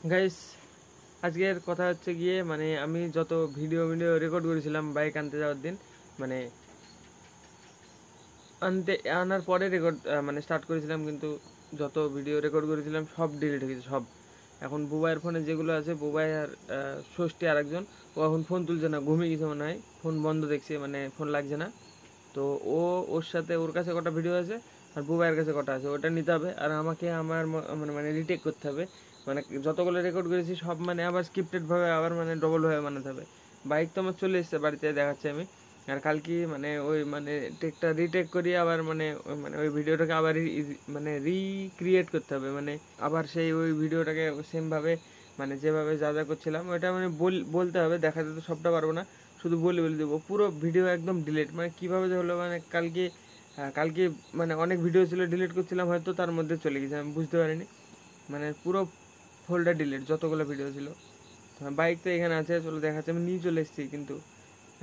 Guys আজকের কথা হচ্ছে গিয়ে মানে আমি যত ভিডিও রেকর্ড করেছিলাম বাইক আনতে যাওয়ার দিন, মানে আনার পরে রেকর্ড মানে স্টার্ট করেছিলাম, কিন্তু যত ভিডিও রেকর্ড করেছিলাম সব ডিলিট হয়ে গেছে সব। এখন বুবাইয়ের ফোনে যেগুলো আছে, বুবাই আর ষষ্ঠী আর একজন, ও এখন ফোন তুলছে না, ঘুমিয়ে গেছে মনে হয়, ফোন বন্ধ দেখছে, মানে ফোন লাগছে না। তো ওর সাথে ওর কাছে কটা ভিডিও আছে আর বুবাইয়ের কাছে কটা আছে, ওটা নিতে হবে। আর আমাকে আমার মানে রিটেক করতে হবে, মানে যতগুলো রেকর্ড করেছি সব মানে আবার স্ক্রিপ্টেডভাবে আবার মানে ডবলভাবে বানাতে হবে। বাইক তো আমার চলে এসেছে, বাড়িতে দেখাচ্ছি আমি। আর কালকে মানে ওই মানে টেকটা রিটেক করি আবার, মানে ওই ভিডিওটাকে আবার মানে রিক্রিয়েট করতে হবে, মানে আবার সেই ওই ভিডিওটাকে সেমভাবে মানে যেভাবে যা যা করছিলাম ওইটা মানে বলতে হবে, দেখাতে তো সবটা পারবো না, শুধু বলে দেবো। পুরো ভিডিও একদম ডিলিট, মানে কীভাবে যে হলো, মানে কালকে মানে অনেক ভিডিও ছিল ডিলিট করছিলাম, হয়তো তার মধ্যে চলে গেছে, আমি বুঝতে পারিনি, মানে পুরো ফোল্ডার ডিলিট যতগুলো ভিডিও ছিল। বাইক তো এখানে আছে, চলো দেখাচ্ছে, আমি নিয়ে চলে এসেছি, কিন্তু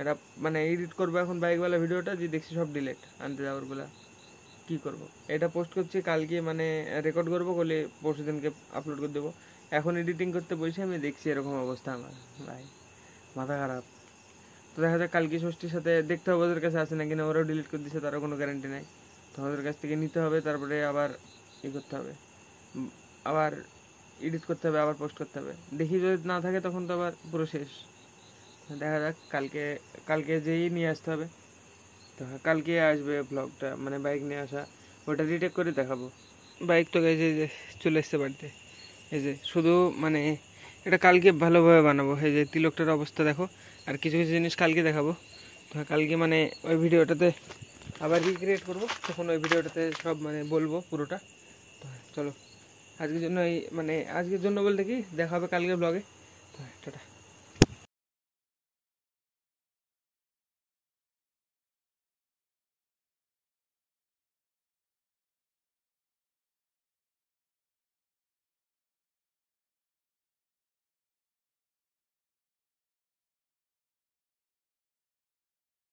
এটা মানে এডিট করবো এখন বাইকওয়ালা ভিডিওটা, যে দেখছি সব ডিলিট আনতে যাওয়ারগুলো, কী করবো। এটা পোস্ট করছি কালকে, মানে রেকর্ড করবো বলে পরশু দিনকে আপলোড করে দেবো। এখন এডিটিং করতে বসে আমি দেখছি এরকম অবস্থা আমার, ভাই মাথা খারাপ। তো দেখা যাক কালকে ষষ্ঠীর সাথে দেখতে হবে ওদের কাছে আছে নাকি না, ওরাও ডিলিট করে দিচ্ছে, তারও কোনো গ্যারান্টি নেই। তো ওদের কাছ থেকে নিতে হবে, তারপরে আবার করতে হবে, আবার এডিট করতে হবে, আবার পোস্ট করতে হবে। দেখি যদি না থাকে তখন তো আবার পুরো শেষ। দেখা যাক, কালকে যেই নিয়ে আসতে হবে। তো কালকে আসবে ব্লগটা, মানে বাইক নিয়ে আসা, ওটা রিটেক করে দেখাবো। বাইক তো এই যে চলে এসছে বাড়িতে, এই যে শুধু মানে এটা কালকে ভালোভাবে বানাবো। এই যে তিলকটার অবস্থা দেখো, আর কিছু কিছু জিনিস কালকে দেখাবো। তো কালকে মানে ওই ভিডিওটাতে আবার রিক্রিয়েট করবো, তখন ওই ভিডিওটাতে সব মানে বলবো পুরোটা। তো চলো আজকের জন্য আজকের জন্য বলতে কি, দেখা হবে কালকে ব্লগে। তো টাটা।